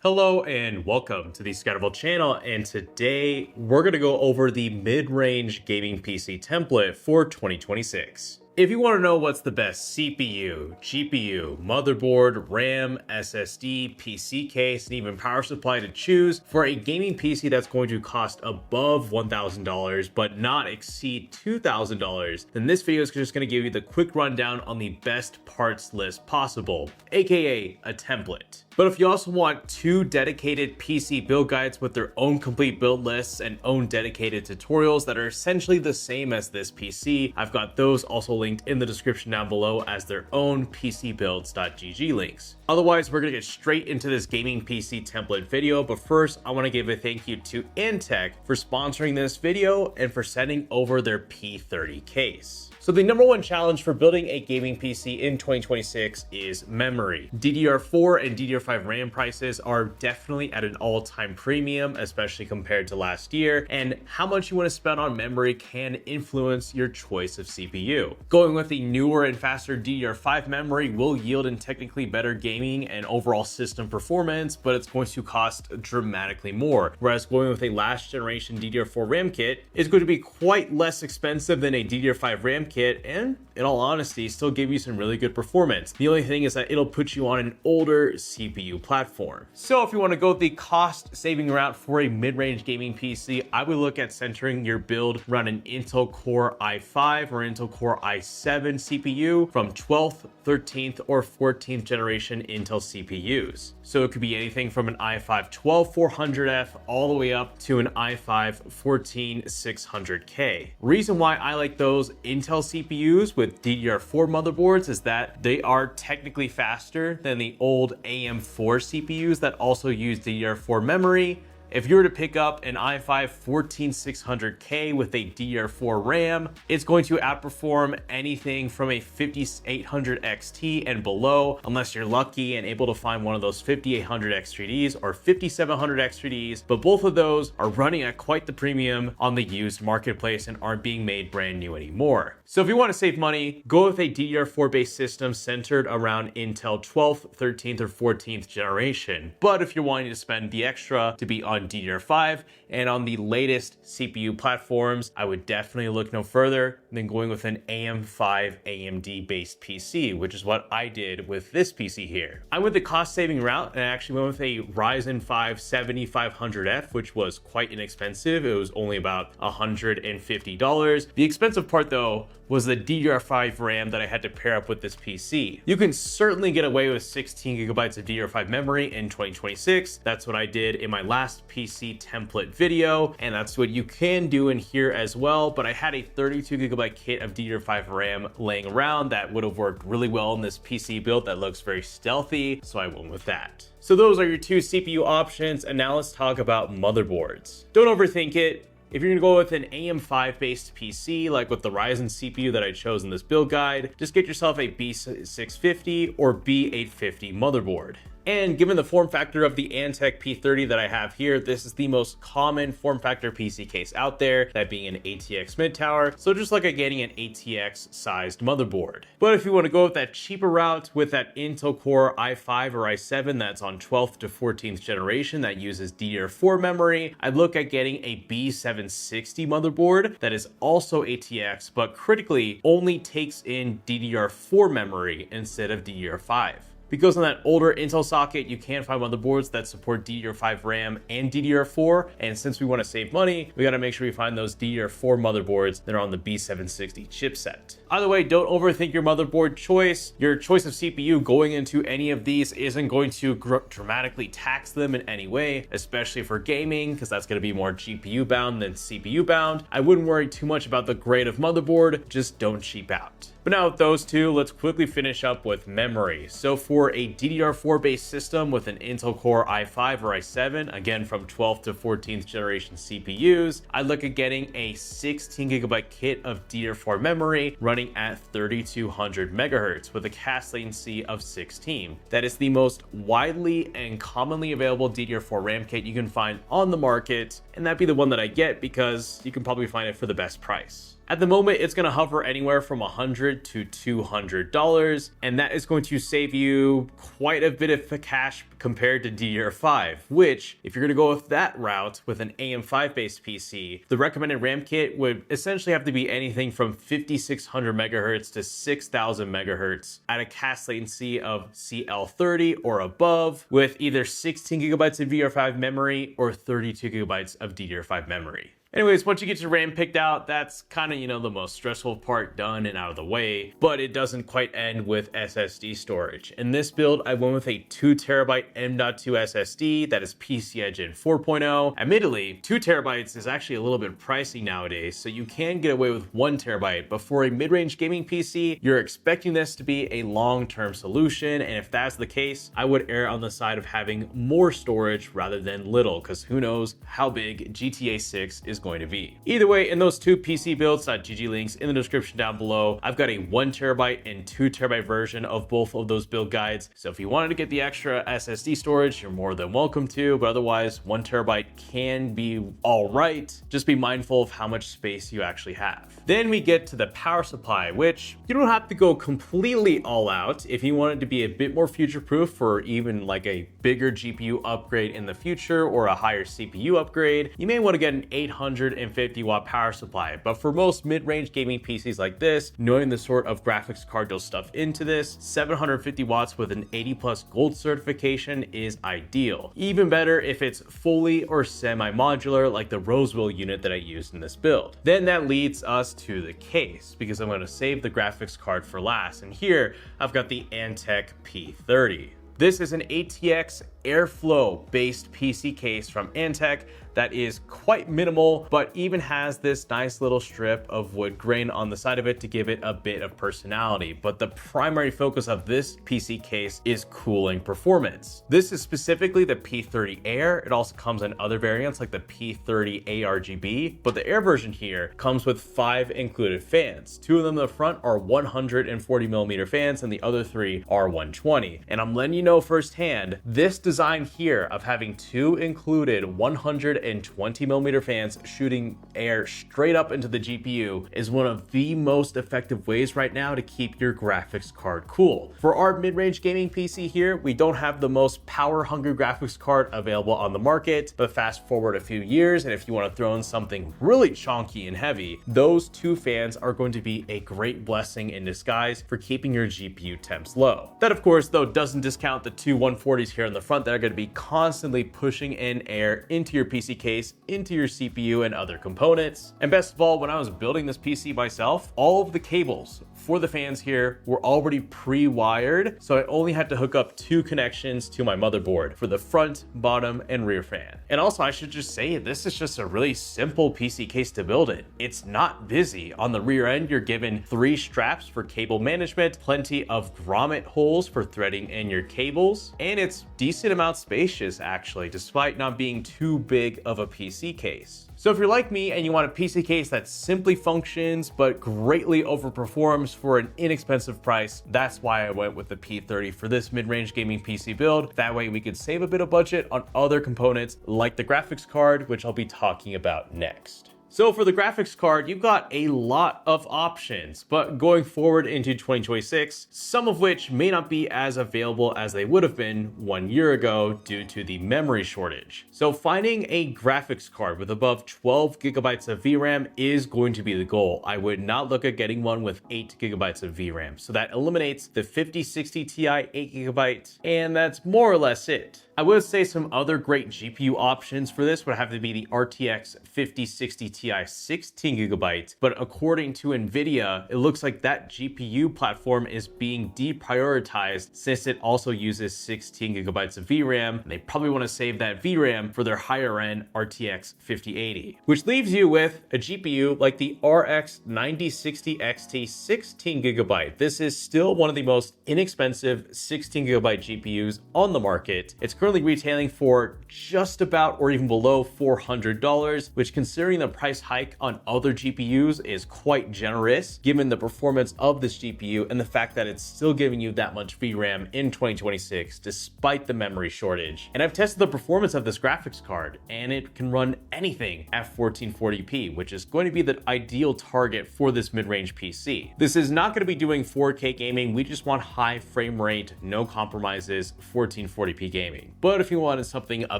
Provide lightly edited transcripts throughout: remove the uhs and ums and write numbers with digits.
Hello and welcome to the ScatterVolt channel, and today we're going to go over the mid-range gaming PC template for 2026. If you want to know what's the best CPU, GPU, motherboard, RAM, SSD, PC case, and even power supply to choose for a gaming PC that's going to cost above $1,000 but not exceed $2,000, then this video is just going to give you the quick rundown on the best parts list possible, aka a template. But if you also want two dedicated PC build guides with their own complete build lists and own dedicated tutorials that are essentially the same as this PC, I've got those also linked in the description down below as their own PCbuilds.gg links. Otherwise, we're gonna get straight into this gaming PC template video, but first I wanna give a thank you to Antec for sponsoring this video and for sending over their P30 case. So the number one challenge for building a gaming PC in 2026 is memory. DDR4 and DDR5 RAM prices are definitely at an all-time premium, especially compared to last year, and how much you want to spend on memory can influence your choice of CPU. Going with the newer and faster DDR5 memory will yield in technically better gaming and overall system performance, but it's going to cost dramatically more, whereas going with a last generation DDR4 RAM kit is going to be quite less expensive than a DDR5 RAM kit, and in all honesty still give you some really good performance. The only thing is that it'll put you on an older CPU platform. So if you want to go the cost saving route for a mid-range gaming PC, I would look at centering your build around an Intel Core i5 or Intel Core i7 CPU from 12th, 13th, or 14th generation Intel CPUs. So it could be anything from an i5 12400F all the way up to an i5 14600K. Reason why I like those Intel CPUs with DDR4 motherboards is that they are technically faster than the old AM4 CPUs that also use DDR4 memory. If you were to pick up an i5 14600K with a DDR4 RAM, it's going to outperform anything from a 5800 XT and below, unless you're lucky and able to find one of those 5800 X3Ds or 5700 X3Ds, but both of those are running at quite the premium on the used marketplace and aren't being made brand new anymore. So if you want to save money, go with a DDR4 based system centered around Intel 12th, 13th, or 14th generation. But if you're wanting to spend the extra to be on DDR5 and on the latest CPU platforms, I would definitely look no further than going with an AM5 AMD based PC, which is what I did with this PC here. I went the cost saving route and I actually went with a Ryzen 5 7500F, which was quite inexpensive. It was only about $150. The expensive part though was the DDR5 RAM that I had to pair up with this PC. You can certainly get away with 16 gigabytes of DDR5 memory in 2026. That's what I did in my last PC template video, and that's what you can do in here as well. But I had a 32 gigabyte kit of DDR5 RAM laying around that would have worked really well in this PC build that looks very stealthy, so I went with that. So those are your two CPU options, and now let's talk about motherboards. Don't overthink it. If you're gonna go with an AM5 based PC, like with the Ryzen CPU that I chose in this build guide, just get yourself a B650 or B850 motherboard. And given the form factor of the Antec P30 that I have here, this is the most common form factor PC case out there, that being an ATX mid tower. So just like getting an ATX sized motherboard. But if you want to go with that cheaper route with that Intel Core i5 or i7 that's on 12th to 14th generation that uses DDR4 memory, I'd look at getting a B760 motherboard that is also ATX, but critically only takes in DDR4 memory instead of DDR5. Because on that older Intel socket, you can find motherboards that support DDR5 RAM and DDR4, and since we want to save money, we got to make sure we find those DDR4 motherboards that are on the B760 chipset. Either way, don't overthink your motherboard choice. Your choice of CPU going into any of these isn't going to dramatically tax them in any way, especially for gaming, because that's going to be more GPU bound than CPU bound. I wouldn't worry too much about the grade of motherboard, just don't cheap out. But now with those two, let's quickly finish up with memory. So for a DDR4 based system with an Intel Core i5 or i7, again from 12th to 14th generation CPUs, I'd look at getting a 16 gigabyte kit of DDR4 memory running at 3200 megahertz with a cache latency of 16. That is the most widely and commonly available DDR4 RAM kit you can find on the market, and that'd be the one that I get because you can probably find it for the best price. At the moment, it's going to hover anywhere from $100 to $200, and that is going to save you quite a bit of cash compared to DDR5, which, if you're going to go with that route with an AM5 based PC, the recommended RAM kit would essentially have to be anything from 5600 megahertz to 6000 megahertz at a CAS latency of CL30 or above, with either 16 gigabytes of DDR5 memory or 32 gigabytes of DDR5 memory. Anyways, once you get your RAM picked out, that's kind of, the most stressful part done and out of the way, but it doesn't quite end with SSD storage. In this build, I went with a 2 terabyte M.2 SSD that is PCIe Gen 4.0. Admittedly, 2 terabytes is actually a little bit pricey nowadays, so you can get away with 1 terabyte, but for a mid-range gaming PC, you're expecting this to be a long-term solution, and if that's the case, I would err on the side of having more storage rather than little, because who knows how big GTA 6 is going to be. Either way, in those two PC builds, GG links in the description down below, I've got a 1 terabyte and 2 terabyte version of both of those build guides. So if you wanted to get the extra SSD storage, you're more than welcome to, but otherwise 1 terabyte can be all right. Just be mindful of how much space you actually have. Then we get to the power supply, which you don't have to go completely all out. If you want it to be a bit more future-proof for even like a bigger GPU upgrade in the future or a higher CPU upgrade, you may want to get an 850 watt power supply. But for most mid-range gaming PCs like this, knowing the sort of graphics card you'll stuff into this, 750 watts with an 80 plus gold certification is ideal. Even better if it's fully or semi-modular like the Roseville unit that I used in this build. Then that leads us to the case, because I'm going to save the graphics card for last. And here I've got the Antec P30. This is an ATX Airflow based PC case from Antec that is quite minimal, but even has this nice little strip of wood grain on the side of it to give it a bit of personality. But the primary focus of this PC case is cooling performance. This is specifically the P30 Air. It also comes in other variants like the P30 ARGB, but the Air version here comes with 5 included fans. 2 of them in the front are 140 millimeter fans and the other 3 are 120. And I'm letting you know firsthand, this design here of having 2 included 120 millimeter fans shooting air straight up into the GPU is one of the most effective ways right now to keep your graphics card cool. For our mid-range gaming PC here, we don't have the most power-hungry graphics card available on the market, but fast forward a few years, and if you want to throw in something really chunky and heavy, those 2 fans are going to be a great blessing in disguise for keeping your GPU temps low. That, of course, though, doesn't discount the 2 140s here in the front that are going to be constantly pushing in air into your PC case, into your CPU and other components. And best of all, when I was building this PC myself, all of the cables for the fans here were already pre-wired, so I only had to hook up 2 connections to my motherboard for the front, bottom, and rear fan. And also, I should just say, this is just a really simple PC case to build in. It's not busy. On the rear end, you're given 3 straps for cable management, plenty of grommet holes for threading in your cables, and it's decent amount spacious actually, despite not being too big of a PC case. So if you're like me and you want a PC case that simply functions but greatly overperforms for an inexpensive price, that's why I went with the P30 for this mid-range gaming PC build. That way we could save a bit of budget on other components like the graphics card, which I'll be talking about next. So for the graphics card, you've got a lot of options, but going forward into 2026, some of which may not be as available as they would have been 1 year ago due to the memory shortage. So finding a graphics card with above 12 gigabytes of VRAM is going to be the goal. I would not look at getting one with 8 gigabytes of VRAM. So that eliminates the 5060 Ti 8 gigabyte, and that's more or less it. I would say some other great GPU options for this would have to be the RTX 5060 Ti 16 gigabytes, but according to Nvidia, it looks like that GPU platform is being deprioritized since it also uses 16 gigabytes of VRAM, and they probably want to save that VRAM for their higher end RTX 5080, which leaves you with a GPU like the RX 9060 XT 16 gigabyte. This is still one of the most inexpensive 16 gigabyte GPUs on the market. It's currently retailing for just about or even below $400, which considering the price hike on other GPUs is quite generous given the performance of this GPU and the fact that it's still giving you that much VRAM in 2026 despite the memory shortage. And I've tested the performance of this graphics card and it can run anything at 1440p, which is going to be the ideal target for this mid-range PC. This is not going to be doing 4K gaming, we just want high frame rate, no compromises, 1440p gaming. But if you wanted something a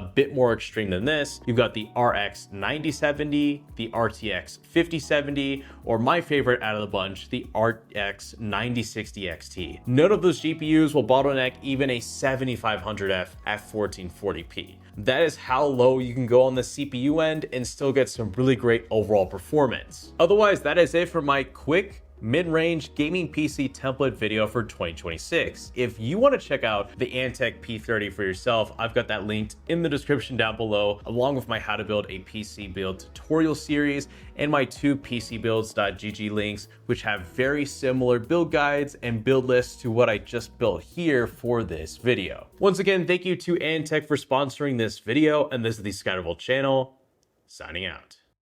bit more extreme than this, you've got the RX 9070, the RTX 5070, or my favorite out of the bunch, the RX 9060 XT. None of those GPUs will bottleneck even a 7500F at 1440p. That is how low you can go on the CPU end and still get some really great overall performance. Otherwise, that is it for my quick mid-range gaming PC template video for 2026. If you want to check out the Antec P30 for yourself, I've got that linked in the description down below, along with my how to build a PC build tutorial series and my 2 PCbuilds.gg links, which have very similar build guides and build lists to what I just built here for this video. Once again, thank you to Antec for sponsoring this video, and this is the ScatterVolt channel, signing out.